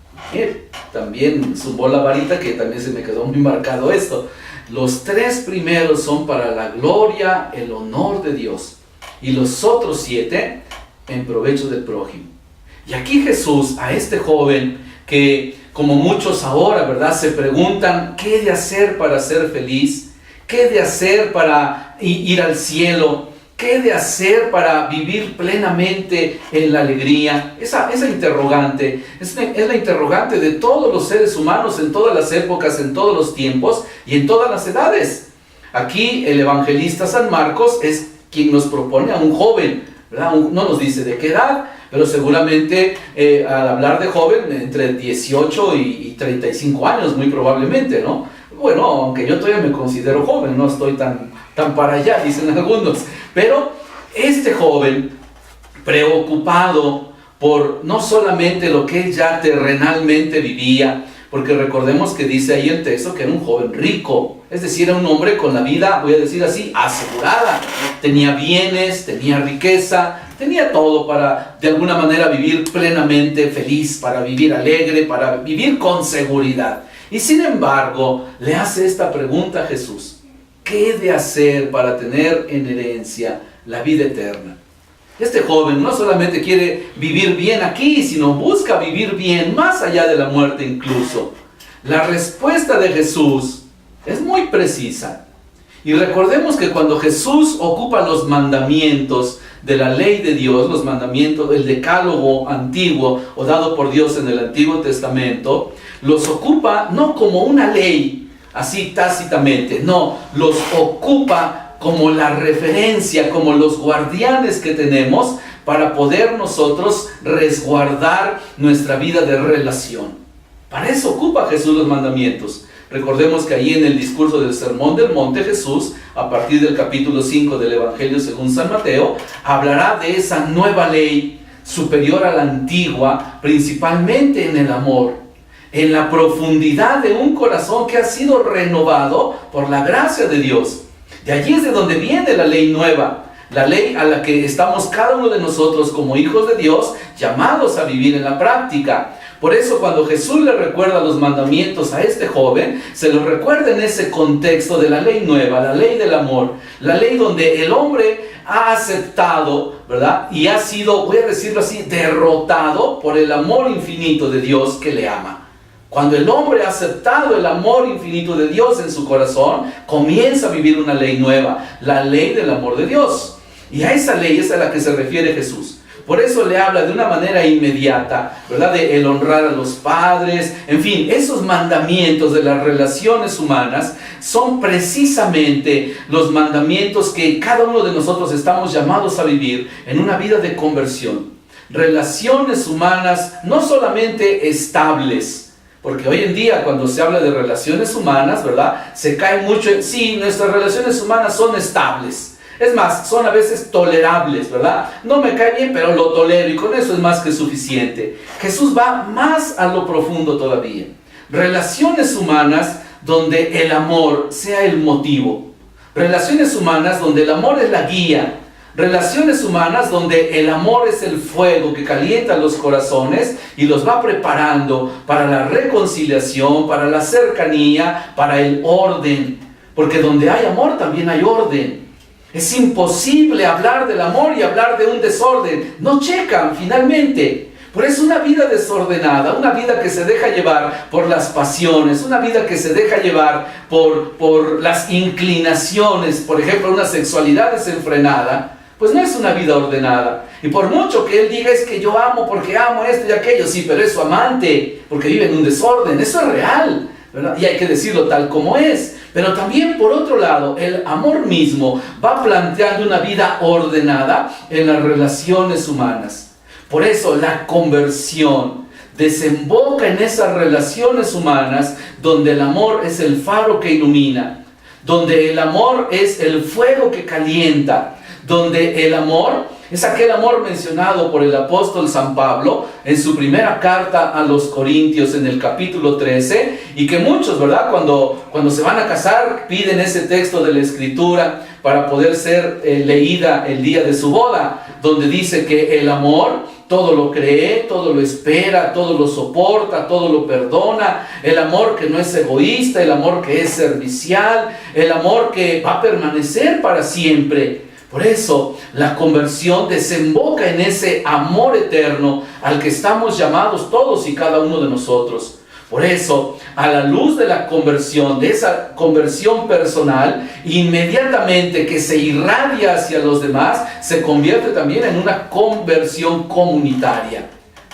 También zumbó la varita, que también se me quedó muy marcado esto. Los 3 primeros son para la gloria, el honor de Dios. Y los otros 7 en provecho del prójimo. Y aquí Jesús, a este joven que, como muchos ahora, ¿verdad?, se preguntan qué de hacer para ser feliz, qué de hacer para ir al cielo, qué de hacer para vivir plenamente en la alegría. Esa interrogante es la interrogante de todos los seres humanos en todas las épocas, en todos los tiempos y en todas las edades. Aquí el evangelista San Marcos es quien nos propone a un joven, ¿verdad? No nos dice de qué edad, pero seguramente al hablar de joven, entre 18 y 35 años, muy probablemente, ¿no? Bueno, aunque yo todavía me considero joven, no estoy tan para allá, dicen algunos. Pero este joven, preocupado por no solamente lo que él ya terrenalmente vivía, porque recordemos que dice ahí el texto que era un joven rico, es decir, era un hombre con la vida, voy a decir así, asegurada. Tenía bienes, tenía riqueza, tenía todo para de alguna manera vivir plenamente feliz, para vivir alegre, para vivir con seguridad. Y sin embargo, le hace esta pregunta a Jesús: ¿qué he de hacer para tener en herencia la vida eterna? Este joven no solamente quiere vivir bien aquí, sino busca vivir bien más allá de la muerte incluso. La respuesta de Jesús es muy precisa. Y recordemos que cuando Jesús ocupa los mandamientos de la ley de Dios, los mandamientos del decálogo antiguo o dado por Dios en el Antiguo Testamento, los ocupa no como una ley, así tácitamente, no, los ocupa como la referencia, como los guardianes que tenemos para poder nosotros resguardar nuestra vida de relación. Para eso ocupa Jesús los mandamientos. Recordemos que ahí en el discurso del Sermón del Monte, Jesús, a partir del capítulo 5 del Evangelio según San Mateo, hablará de esa nueva ley superior a la antigua, principalmente en el amor, en la profundidad de un corazón que ha sido renovado por la gracia de Dios. De allí es de donde viene la ley nueva, la ley a la que estamos cada uno de nosotros como hijos de Dios llamados a vivir en la práctica. Por eso cuando Jesús le recuerda los mandamientos a este joven, se los recuerda en ese contexto de la ley nueva, la ley del amor, la ley donde el hombre ha aceptado, ¿verdad? Y ha sido, voy a decirlo así, derrotado por el amor infinito de Dios que le ama. Cuando el hombre ha aceptado el amor infinito de Dios en su corazón, comienza a vivir una ley nueva, la ley del amor de Dios. Y a esa ley es a la que se refiere Jesús. Por eso le habla de una manera inmediata, ¿verdad? De el honrar a los padres, en fin, esos mandamientos de las relaciones humanas son precisamente los mandamientos que cada uno de nosotros estamos llamados a vivir en una vida de conversión. Relaciones humanas no solamente estables, porque hoy en día cuando se habla de relaciones humanas, ¿verdad? Se cae mucho en, sí, nuestras relaciones humanas son estables. Es más, son a veces tolerables, ¿verdad? No me cae bien, pero lo tolero y con eso es más que suficiente. Jesús va más a lo profundo todavía. Relaciones humanas donde el amor sea el motivo. Relaciones humanas donde el amor es la guía. Relaciones humanas donde el amor es el fuego que calienta los corazones y los va preparando para la reconciliación, para la cercanía, para el orden. Porque donde hay amor también hay orden. Es imposible hablar del amor y hablar de un desorden. No checan finalmente. Por eso una vida desordenada, una vida que se deja llevar por las pasiones, una vida que se deja llevar por las inclinaciones, por ejemplo, una sexualidad desenfrenada, pues no es una vida ordenada. Y por mucho que él diga es que yo amo porque amo esto y aquello, sí, pero es su amante, porque vive en un desorden, eso es real, ¿verdad? Y hay que decirlo tal como es. Pero también por otro lado, el amor mismo va planteando una vida ordenada en las relaciones humanas. Por eso la conversión desemboca en esas relaciones humanas donde el amor es el faro que ilumina, donde el amor es el fuego que calienta, donde el amor es aquel amor mencionado por el apóstol San Pablo en su primera carta a los Corintios en el capítulo 13, y que muchos, ¿verdad? Cuando se van a casar piden ese texto de la Escritura para poder ser leída el día de su boda, donde dice que el amor todo lo cree, todo lo espera, todo lo soporta, todo lo perdona. El amor que no es egoísta, el amor que es servicial, el amor que va a permanecer para siempre. Por eso la conversión desemboca en ese amor eterno al que estamos llamados todos y cada uno de nosotros. Por eso, a la luz de la conversión, de esa conversión personal, inmediatamente que se irradia hacia los demás, se convierte también en una conversión comunitaria.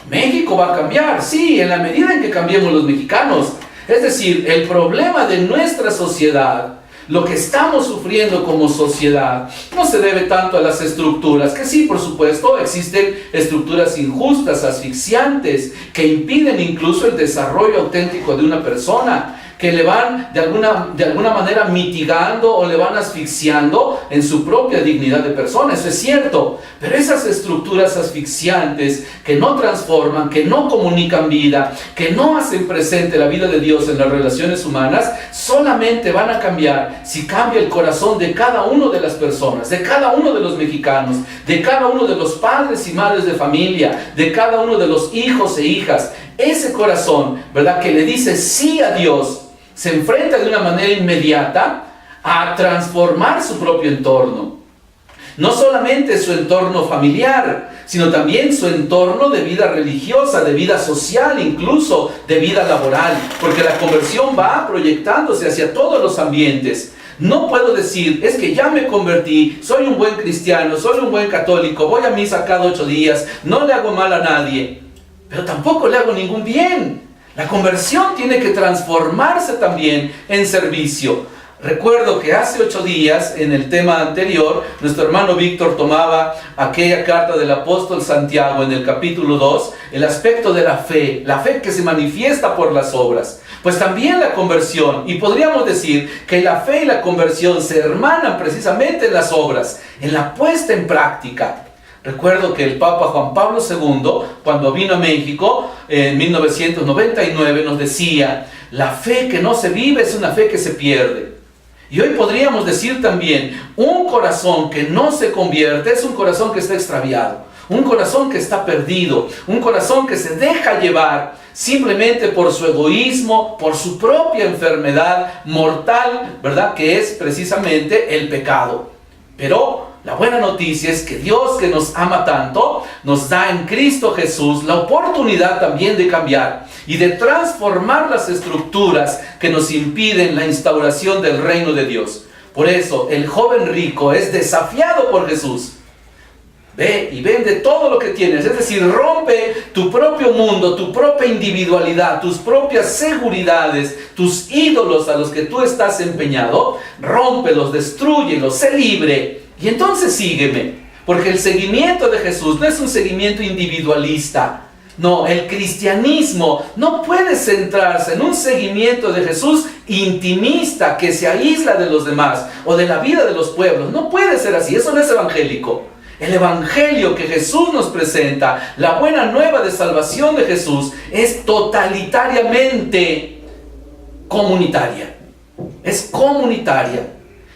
México va a cambiar, sí, en la medida en que cambiemos los mexicanos. Es decir, el problema de nuestra sociedad, lo que estamos sufriendo como sociedad, no se debe tanto a las estructuras, que sí, por supuesto, existen estructuras injustas, asfixiantes, que impiden incluso el desarrollo auténtico de una persona, que le van de alguna manera mitigando o le van asfixiando en su propia dignidad de persona. Eso es cierto, pero esas estructuras asfixiantes que no transforman, que no comunican vida, que no hacen presente la vida de Dios en las relaciones humanas, solamente van a cambiar si cambia el corazón de cada uno de las personas, de cada uno de los mexicanos, de cada uno de los padres y madres de familia, de cada uno de los hijos e hijas. Ese corazón, ¿verdad?, que le dice sí a Dios, se enfrenta de una manera inmediata a transformar su propio entorno. No solamente su entorno familiar, sino también su entorno de vida religiosa, de vida social, incluso de vida laboral, porque la conversión va proyectándose hacia todos los ambientes. No puedo decir, es que ya me convertí, soy un buen cristiano, soy un buen católico, voy a misa cada 8 días, no le hago mal a nadie, pero tampoco le hago ningún bien. La conversión tiene que transformarse también en servicio. Recuerdo que hace 8 días, en el tema anterior, nuestro hermano Víctor tomaba aquella carta del apóstol Santiago en el capítulo 2, el aspecto de la fe que se manifiesta por las obras. Pues también la conversión, y podríamos decir que la fe y la conversión se hermanan precisamente en las obras, en la puesta en práctica. Recuerdo que el Papa Juan Pablo II, cuando vino a México en 1999, nos decía, la fe que no se vive es una fe que se pierde. Y hoy podríamos decir también, un corazón que no se convierte es un corazón que está extraviado, un corazón que está perdido, un corazón que se deja llevar simplemente por su egoísmo, por su propia enfermedad mortal, ¿verdad?, que es precisamente el pecado. Pero la buena noticia es que Dios, que nos ama tanto, nos da en Cristo Jesús la oportunidad también de cambiar y de transformar las estructuras que nos impiden la instauración del reino de Dios. Por eso, el joven rico es desafiado por Jesús. ve y vende todo lo que tienes. Es decir, rompe tu propio mundo, tu propia individualidad, tus propias seguridades, tus ídolos a los que tú estás empeñado. Rómpelos, destrúyelos, sé libre. Y entonces sígueme. Porque el seguimiento de Jesús no es un seguimiento individualista. No, el cristianismo no puede centrarse en un seguimiento de Jesús intimista que se aísla de los demás o de la vida de los pueblos. No puede ser así, eso no es evangélico. El evangelio que Jesús nos presenta, la buena nueva de salvación de Jesús, es totalitariamente comunitaria. Es comunitaria.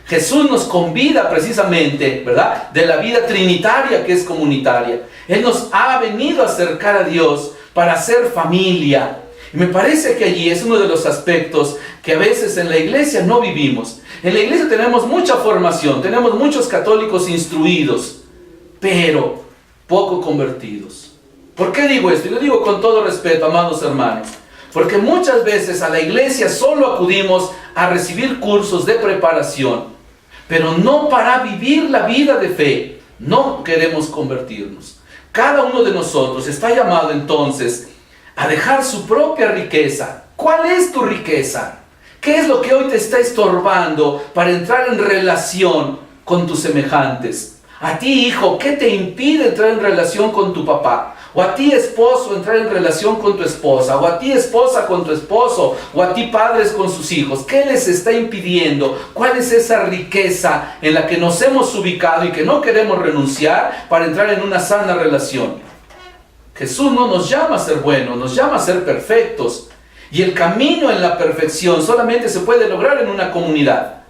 Jesús nos convida precisamente, ¿verdad?, de la vida trinitaria que es comunitaria. Él nos ha venido a acercar a Dios para ser familia. Y me parece que allí es uno de los aspectos que a veces en la iglesia no vivimos. En la iglesia tenemos mucha formación, tenemos muchos católicos instruidos, pero poco convertidos. ¿Por qué digo esto? Y lo digo con todo respeto, amados hermanos. Porque muchas veces a la iglesia solo acudimos a recibir cursos de preparación, pero no para vivir la vida de fe. No queremos convertirnos. Cada uno de nosotros está llamado entonces a dejar su propia riqueza. ¿Cuál es tu riqueza? ¿Qué es lo que hoy te está estorbando para entrar en relación con tus semejantes? A ti, hijo, ¿qué te impide entrar en relación con tu papá? O a ti, esposo, entrar en relación con tu esposa. O a ti, esposa, con tu esposo. O a ti, padres, con sus hijos. ¿Qué les está impidiendo? ¿Cuál es esa riqueza en la que nos hemos ubicado y que no queremos renunciar para entrar en una sana relación? Jesús no nos llama a ser buenos, nos llama a ser perfectos. Y el camino en la perfección solamente se puede lograr en una comunidad.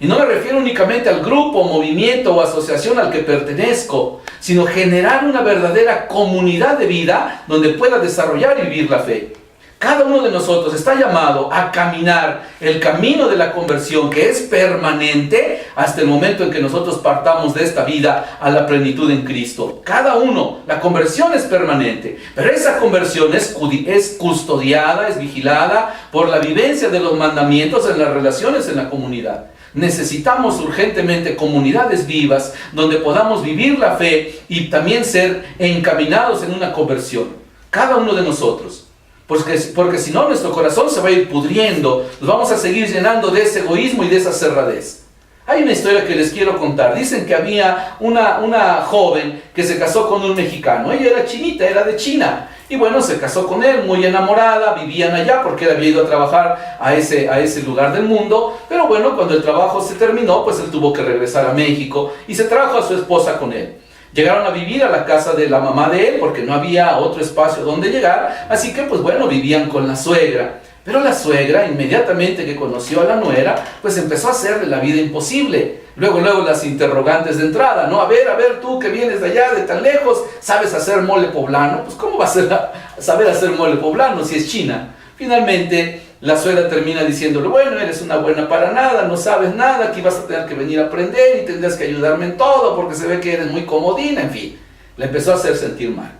Y no me refiero únicamente al grupo, movimiento o asociación al que pertenezco, sino generar una verdadera comunidad de vida donde pueda desarrollar y vivir la fe. Cada uno de nosotros está llamado a caminar el camino de la conversión, que es permanente hasta el momento en que nosotros partamos de esta vida a la plenitud en Cristo. Cada uno, la conversión es permanente, pero esa conversión es custodiada, es vigilada por la vivencia de los mandamientos en las relaciones en la comunidad. Necesitamos urgentemente comunidades vivas donde podamos vivir la fe y también ser encaminados en una conversión. Cada uno de nosotros. Porque si no, nuestro corazón se va a ir pudriendo. Nos vamos a seguir llenando de ese egoísmo y de esa cerradez. Hay una historia que les quiero contar. Dicen que había una joven que se casó con un mexicano. Ella era chinita, era de China. Y bueno, se casó con él, muy enamorada, vivían allá porque él había ido a trabajar a ese lugar del mundo. Pero bueno, cuando el trabajo se terminó, pues él tuvo que regresar a México y se trajo a su esposa con él. Llegaron a vivir a la casa de la mamá de él porque no había otro espacio donde llegar. Así que pues bueno, vivían con la suegra. Pero la suegra, inmediatamente que conoció a la nuera, pues empezó a hacerle la vida imposible. Luego las interrogantes de entrada, ¿no? A ver, tú que vienes de allá, de tan lejos, ¿sabes hacer mole poblano? Pues ¿cómo vas a saber hacer mole poblano si es china? Finalmente, la suegra termina diciéndole, bueno, eres una buena para nada, no sabes nada, aquí vas a tener que venir a aprender y tendrás que ayudarme en todo porque se ve que eres muy comodina, en fin. Le empezó a hacer sentir mal.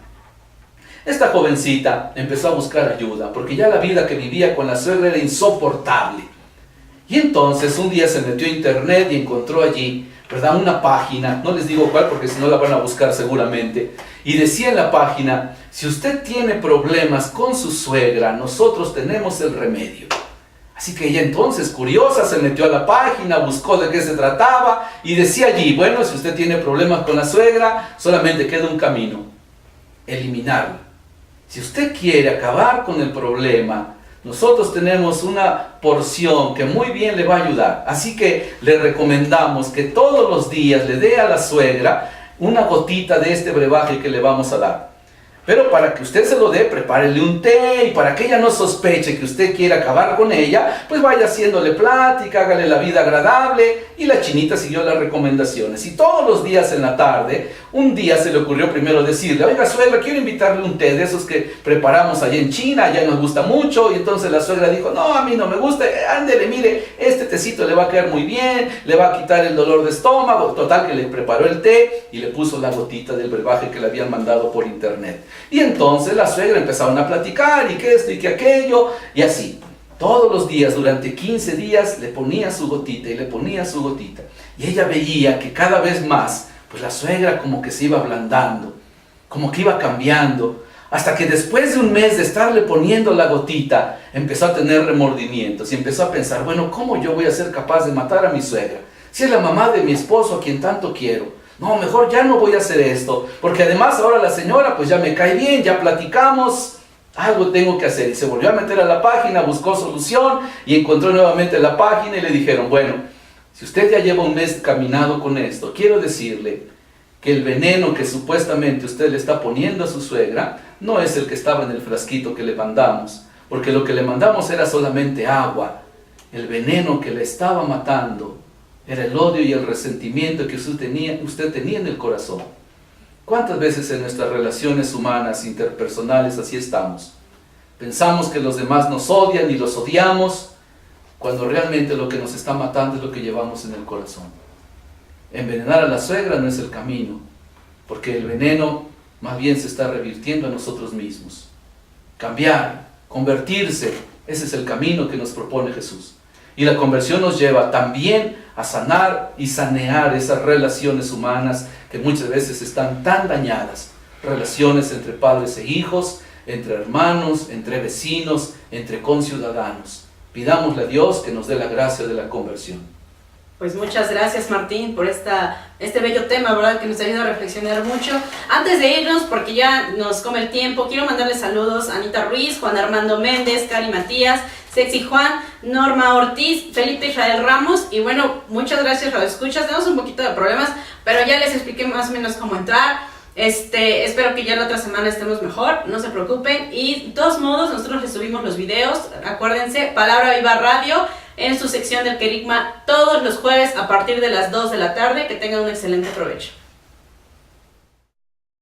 Esta jovencita empezó a buscar ayuda porque ya la vida que vivía con la suegra era insoportable. Y entonces un día se metió a internet y encontró allí, ¿verdad?, una página, no les digo cuál porque si no la van a buscar seguramente, y decía en la página, si usted tiene problemas con su suegra, nosotros tenemos el remedio. Así que ella entonces, curiosa, se metió a la página, buscó de qué se trataba y decía allí, bueno, si usted tiene problemas con la suegra, solamente queda un camino, eliminarlo. Si usted quiere acabar con el problema, nosotros tenemos una porción que muy bien le va a ayudar. Así que le recomendamos que todos los días le dé a la suegra una gotita de este brebaje que le vamos a dar. Pero para que usted se lo dé, prepárele un té y para que ella no sospeche que usted quiere acabar con ella, pues vaya haciéndole plática, hágale la vida agradable. Y la chinita siguió las recomendaciones. Y todos los días en la tarde, un día se le ocurrió primero decirle, oiga suegra, quiero invitarle un té de esos que preparamos allá en China, allá nos gusta mucho. Y entonces la suegra dijo, no, a mí no me gusta, ándele, mire, este tecito le va a quedar muy bien, le va a quitar el dolor de estómago. Total que le preparó el té y le puso la gotita del brebaje que le habían mandado por internet. Y entonces la suegra empezaron a platicar y que esto y que aquello y así. Todos los días, durante 15 días, le ponía su gotita y le ponía su gotita. Y ella veía que cada vez más pues la suegra como que se iba ablandando, como que iba cambiando, hasta que después de un mes de estarle poniendo la gotita, empezó a tener remordimientos y empezó a pensar, bueno, ¿cómo yo voy a ser capaz de matar a mi suegra? Si es la mamá de mi esposo a quien tanto quiero. No, mejor ya no voy a hacer esto, porque además ahora la señora pues ya me cae bien, ya platicamos, algo tengo que hacer. Y se volvió a meter a la página, buscó solución y encontró nuevamente la página y le dijeron, bueno, si usted ya lleva un mes caminado con esto, quiero decirle que el veneno que supuestamente usted le está poniendo a su suegra no es el que estaba en el frasquito que le mandamos, porque lo que le mandamos era solamente agua. El veneno que le estaba matando era el odio y el resentimiento que usted tenía en el corazón. ¿Cuántas veces en nuestras relaciones humanas, interpersonales, así estamos? Pensamos que los demás nos odian y los odiamos, cuando realmente lo que nos está matando es lo que llevamos en el corazón. Envenenar a la suegra no es el camino, porque el veneno más bien se está revirtiendo a nosotros mismos. Cambiar, convertirse, ese es el camino que nos propone Jesús. Y la conversión nos lleva también a sanar y sanear esas relaciones humanas que muchas veces están tan dañadas. Relaciones entre padres e hijos, entre hermanos, entre vecinos, entre conciudadanos. Pidámosle a Dios que nos dé la gracia de la conversión. Pues muchas gracias, Martín, por este bello tema, ¿verdad? Que nos ayuda a reflexionar mucho. Antes de irnos, porque ya nos come el tiempo, quiero mandarle saludos a Anita Ruiz, Juan Armando Méndez, Cari Matías, Sexy Juan, Norma Ortiz, Felipe Israel Ramos. Y bueno, muchas gracias, Radio Escuchas. Tenemos un poquito de problemas, pero ya les expliqué más o menos cómo entrar. Espero que ya la otra semana estemos mejor, no se preocupen. Y de todos modos, nosotros les subimos los videos. Acuérdense, Palabra Viva Radio en su sección del Querigma todos los jueves a partir de las 2 de la tarde. Que tengan un excelente provecho.